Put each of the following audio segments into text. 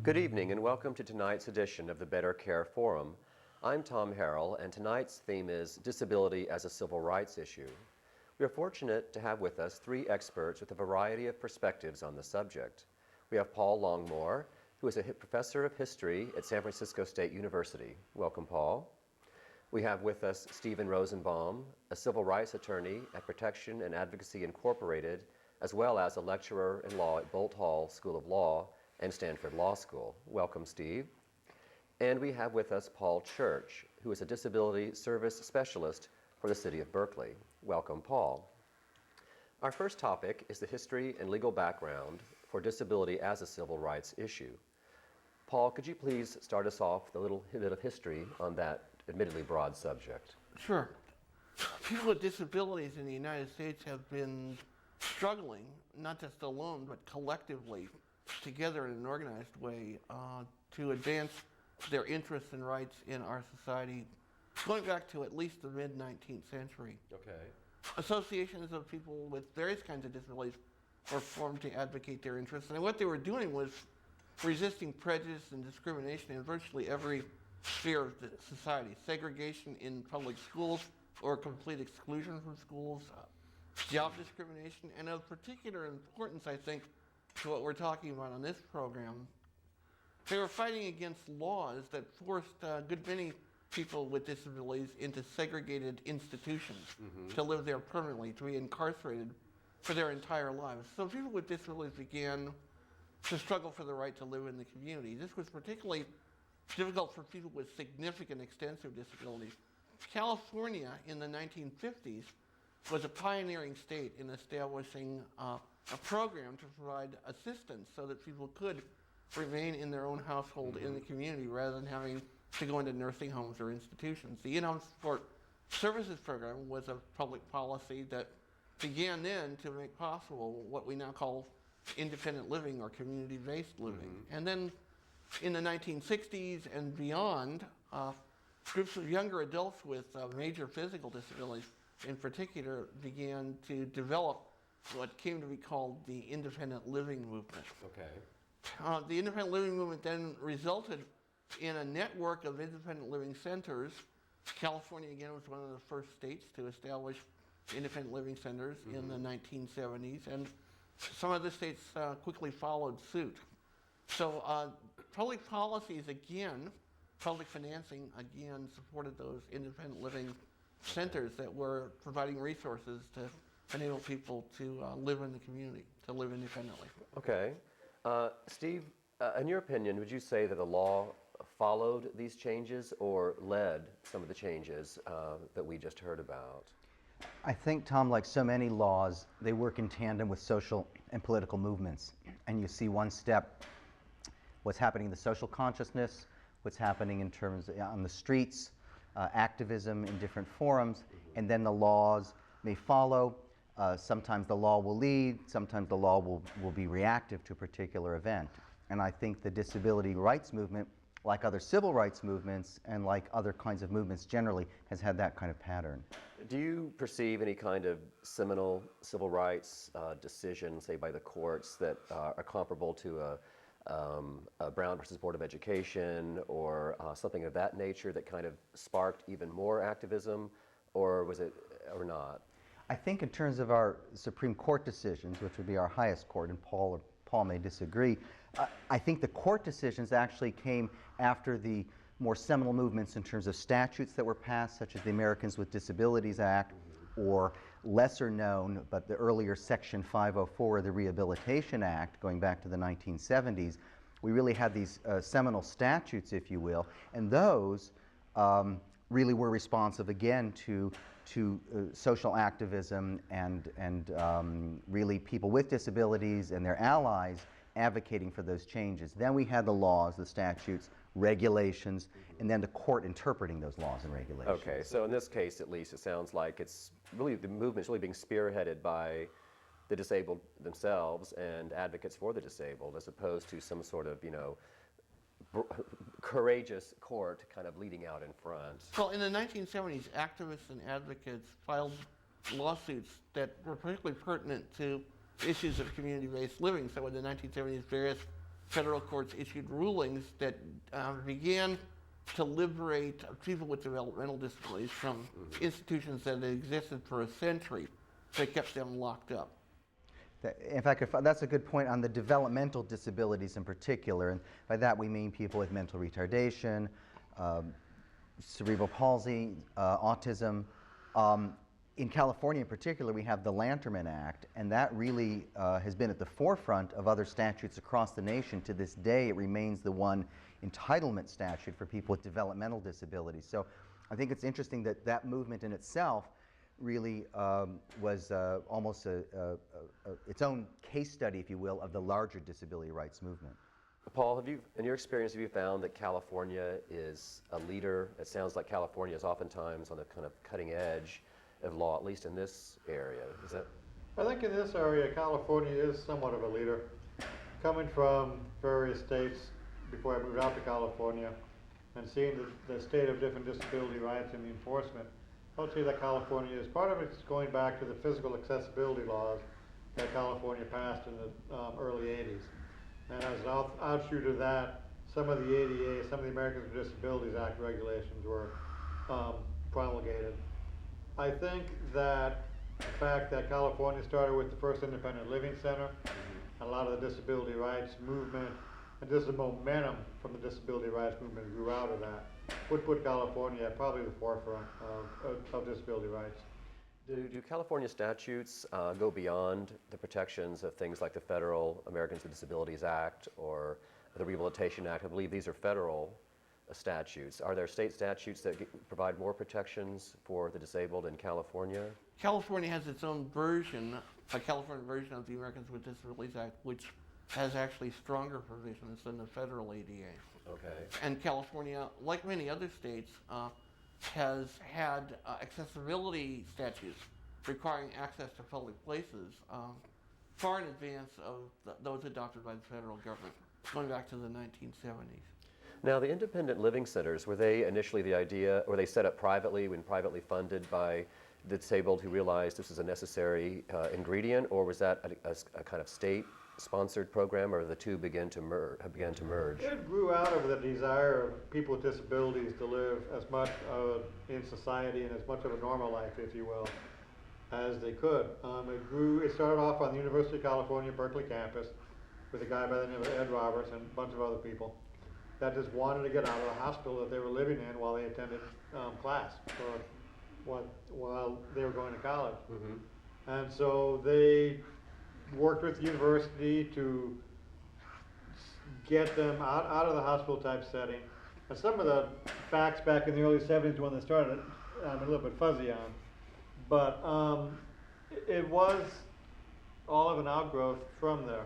Good evening and welcome to tonight's edition of the Better Care Forum. I'm Tom Harrell and tonight's theme is Disability as a Civil Rights Issue. We are fortunate to have with us three experts with a variety of perspectives on the subject. We have Paul Longmore, who is a professor of history at San Francisco State University. Welcome, Paul. We have with us Stephen Rosenbaum, a civil rights attorney at Protection and Advocacy Incorporated, as well as a lecturer in law at Boalt Hall School of Law and Stanford Law School. Welcome, Steve. And we have with us Paul Church, who is a disability service specialist for the city of Berkeley. Welcome, Paul. Our first topic is the history and legal background for disability as a civil rights issue. Paul, could you please start us off with a little bit of history on that admittedly broad subject? Sure. People with disabilities in the United States have been struggling, not just alone, but collectively, together in an organized way, to advance their interests and rights in our society, going back to at least the mid-19th century. Okay. Associations of people with various kinds of disabilities were formed to advocate their interests, and what they were doing was resisting prejudice and discrimination in virtually every sphere of the society. Segregation in public schools or complete exclusion from schools, job discrimination, and of particular importance, I think, to what we're talking about on this program, they were fighting against laws that forced a good many people with disabilities into segregated institutions to live there permanently, to be incarcerated for their entire lives. So people with disabilities began to struggle for the right to live in the community. This was particularly difficult for people with significant extensive disabilities. California in the 1950s was a pioneering state in establishing a program to provide assistance so that people could remain in their own household in the community rather than having to go into nursing homes or institutions. The In-Home Support Services Program was a public policy that began then to make possible what we now call independent living or community-based living. And then in the 1960s and beyond, groups of younger adults with major physical disabilities in particular began to develop what came to be called the independent living movement. Okay. The independent living movement then resulted in a network of independent living centers. California, again, was one of the first states to establish independent living centers in the 1970s, and some of the states quickly followed suit. So public policies, again, public financing, again, supported those independent living centers that were providing resources to enable people to live in the community, to live independently. Okay. Steve, in your opinion, would you say that the law followed these changes or led some of the changes that we just heard about? I think, Tom, like so many laws, they work in tandem with social and political movements. And you see one step, what's happening in the social consciousness, what's happening in terms on the streets, activism in different forums, and then the laws may follow. Sometimes the law will lead, sometimes the law will be reactive to a particular event. And I think the disability rights movement, like other civil rights movements and like other kinds of movements generally, has had that kind of pattern. Do you perceive any kind of seminal civil rights decision, say by the courts, that are comparable to a Brown versus Board of Education or something of that nature that kind of sparked even more activism, or was it, or not? I think in terms of our Supreme Court decisions, which would be our highest court, and Paul may disagree, I think the court decisions actually came after the more seminal movements in terms of statutes that were passed, such as the Americans with Disabilities Act, or lesser known, but the earlier Section 504 of the Rehabilitation Act, going back to the 1970s. We really had these seminal statutes, if you will, and those really were responsive again to social activism and really people with disabilities and their allies advocating for those changes. Then we had the laws, the statutes, regulations, and then the court interpreting those laws and regulations. Okay, so in this case at least, it sounds like it's really, the movement's really being spearheaded by the disabled themselves and advocates for the disabled, as opposed to some sort of, courageous court kind of leading out in front. Well, in the 1970s, activists and advocates filed lawsuits that were particularly pertinent to issues of community-based living. So in the 1970s, various federal courts issued rulings that began to liberate people with developmental disabilities from institutions that had existed for a century that kept them locked up. In fact, that's a good point on the developmental disabilities in particular, and by that we mean people with mental retardation, cerebral palsy, autism. In California in particular, we have the Lanterman Act, and that really has been at the forefront of other statutes across the nation. To this day, it remains the one entitlement statute for people with developmental disabilities. So I think it's interesting that that movement in itself really was almost its own case study, if you will, of the larger disability rights movement. Paul, in your experience, have you found that California is a leader? It sounds like California is oftentimes on the kind of cutting edge of law, at least in this area. Is that? I think in this area, California is somewhat of a leader. Coming from various states before I moved out to California and seeing the state of different disability rights and the enforcement, I would say that California is, part of it's going back to the physical accessibility laws that California passed in the early 80s. And as an outshoot of that, some of the ADA, some of the Americans with Disabilities Act regulations were promulgated. I think that the fact that California started with the first independent living center, a lot of the disability rights movement, and just the momentum from the disability rights movement grew out of that, would put California at probably the forefront of disability rights. Do California statutes go beyond the protections of things like the Federal Americans with Disabilities Act or the Rehabilitation Act? I believe these are federal statutes. Are there state statutes that provide more protections for the disabled in California? California has its own version, a California version of the Americans with Disabilities Act, which has actually stronger provisions than the federal ADA. Okay. And California, like many other states, has had accessibility statutes requiring access to public places far in advance of those adopted by the federal government, going back to the 1970s. Now, the independent living centers, were they initially the idea, were they set up privately, when privately funded by the disabled who realized this was a necessary ingredient, or was that a kind of state-sponsored program, or the two began to merge? It grew out of the desire of people with disabilities to live as much in society and as much of a normal life, if you will, as they could. It started off on the University of California, Berkeley campus, with a guy by the name of Ed Roberts and a bunch of other people that just wanted to get out of the hospital that they were living in while they attended class or while they were going to college. Mm-hmm. And so they worked with the university to get them out of the hospital type setting. And some of the facts back in the early 70s when they started, I'm a little bit fuzzy on. But it was all of an outgrowth from there.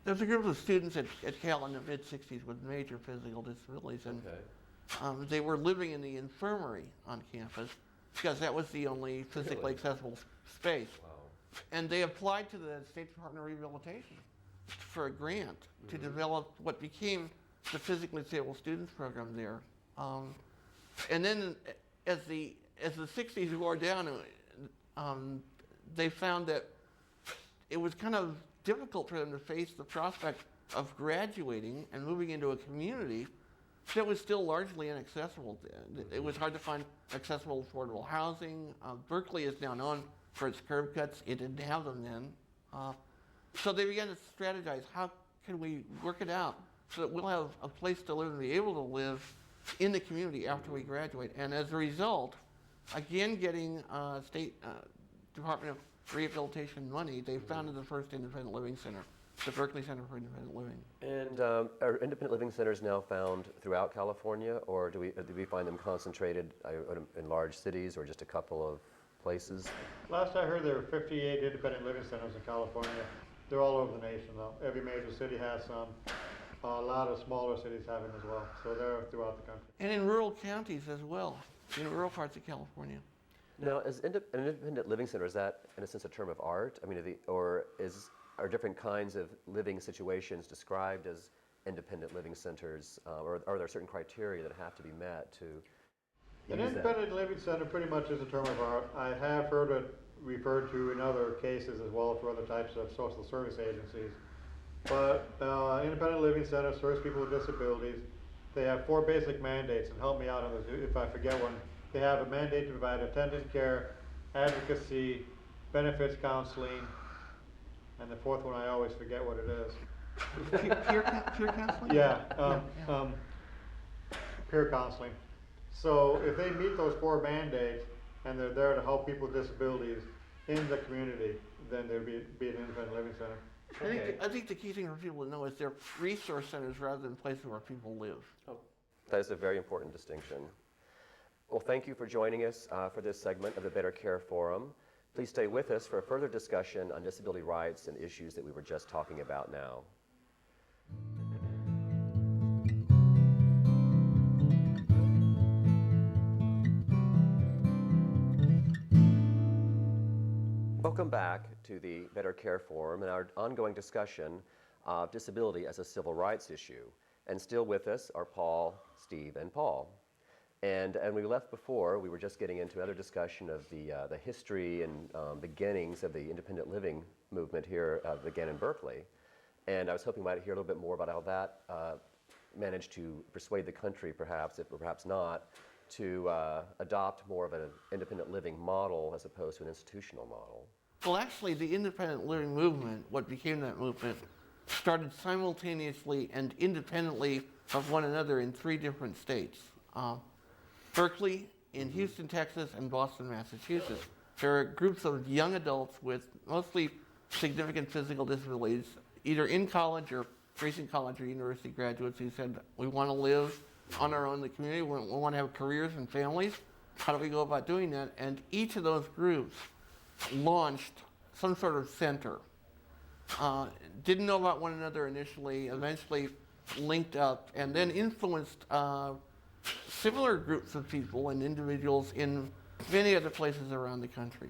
There's a group of students at Cal in the mid-60s with major physical disabilities, and they were living in the infirmary on campus because that was the only physically accessible space. Wow. And they applied to the State Department of Rehabilitation for a grant to develop what became the Physically Disabled Students Program there. And then as the 60s wore down, they found that it was kind of difficult for them to face the prospect of graduating and moving into a community that was still largely inaccessible. It was hard to find accessible, affordable housing. Berkeley is now known for its curb cuts. It didn't have them then. So they began to strategize, how can we work it out so that we'll have a place to live and be able to live in the community after we graduate. And as a result, again getting State Department of Rehabilitation money, they founded the first independent living center, the Berkeley Center for Independent Living. And are independent living centers now found throughout California, or do we find them concentrated in large cities or just a couple of places? Last I heard, there were 58 independent living centers in California. They're all over the nation, though. Every major city has some. A lot of smaller cities have them as well. So they're throughout the country. And in rural counties as well, in rural parts of California. Now, is an independent living center, is that in a sense a term of art? I mean, are different kinds of living situations described as independent living centers, or are there certain criteria that have to be met to An use independent living center pretty much is a term of art. I have heard it referred to in other cases as well for other types of social service agencies. But independent living center serves people with disabilities. They have 4 basic mandates, and help me out on this if I forget one. They have a mandate to provide attendant care, advocacy, benefits counseling, and the 4th one I always forget what it is. Peer counseling? Yeah, Yeah. peer counseling. So if they meet those 4 mandates and they're there to help people with disabilities in the community, then they'd be an independent living center. I think the key thing for people to know is they're resource centers rather than places where people live. That is a very important distinction. Well, thank you for joining us for this segment of the Better Care Forum. Please stay with us for a further discussion on disability rights and issues that we were just talking about now. Welcome back to the Better Care Forum and our ongoing discussion of disability as a civil rights issue. And still with us are Paul, Steve, and Paul. And we left before, we were just getting into another discussion of the history and beginnings of the independent living movement here began in Berkeley. And I was hoping we might hear a little bit more about how that managed to persuade the country, perhaps, if perhaps not, to adopt more of an independent living model as opposed to an institutional model. Well, actually, the independent living movement, what became that movement, started simultaneously and independently of one another in 3 different states. Berkeley, in Houston, Texas, and Boston, Massachusetts. There are groups of young adults with mostly significant physical disabilities, either in college or recent college or university graduates who said, we want to live on our own in the community, we want to have careers and families. How do we go about doing that? And each of those groups launched some sort of center. Didn't know about one another initially, eventually linked up, and then influenced similar groups of people and individuals in many other places around the country.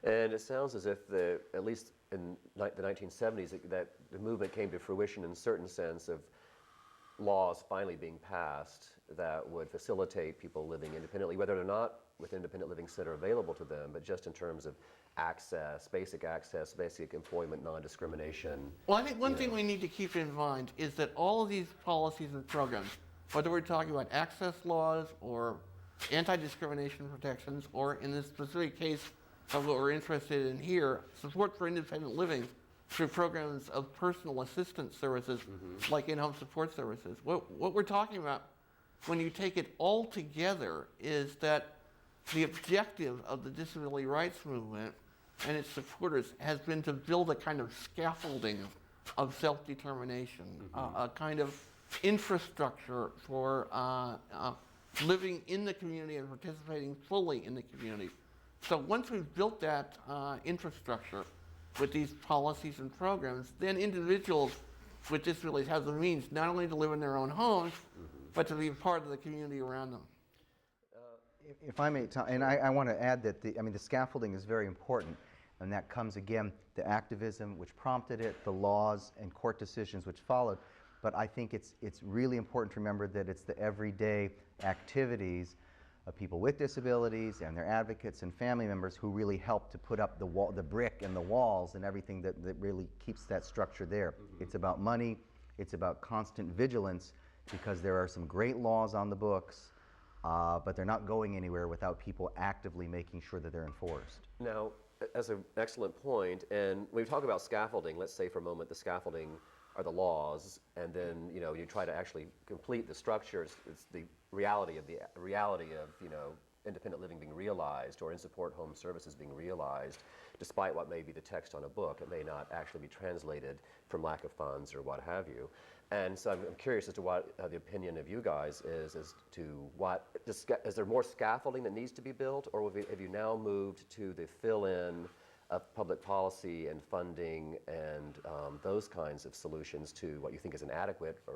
And it sounds as if, at least in the 1970s, that the movement came to fruition in a certain sense of laws finally being passed that would facilitate people living independently, whether or not with independent living center available to them, but just in terms of access, basic employment, non-discrimination. Well, I think one thing we need to keep in mind is that all of these policies and programs, whether we're talking about access laws or anti-discrimination protections, or in this specific case of what we're interested in here, support for independent living through programs of personal assistance services like in-home support services. What we're talking about when you take it all together is that the objective of the disability rights movement and its supporters has been to build a kind of scaffolding of self-determination, a kind of infrastructure for living in the community and participating fully in the community. So once we've built that infrastructure with these policies and programs, then individuals with disabilities have the means not only to live in their own homes, but to be a part of the community around them. If I may, Tom, and I want to add that the scaffolding is very important, and that comes again, the activism which prompted it, the laws and court decisions which followed. But I think it's really important to remember that it's the everyday activities of people with disabilities and their advocates and family members who really help to put up the brick and the walls and everything that really keeps that structure there. It's about money, it's about constant vigilance, because there are some great laws on the books, but they're not going anywhere without people actively making sure that they're enforced. Now, as an excellent point, and when we talk about scaffolding, let's say for a moment the scaffolding are the laws, and then you try to actually complete the structure. It's the reality of independent living being realized, or in support home services being realized, despite what may be the text on a book. It may not actually be translated from lack of funds or what have you. And so I'm curious as to what the opinion of you guys is as to is there more scaffolding that needs to be built, or have you now moved to the fill-in of public policy and funding and those kinds of solutions to what you think is an adequate or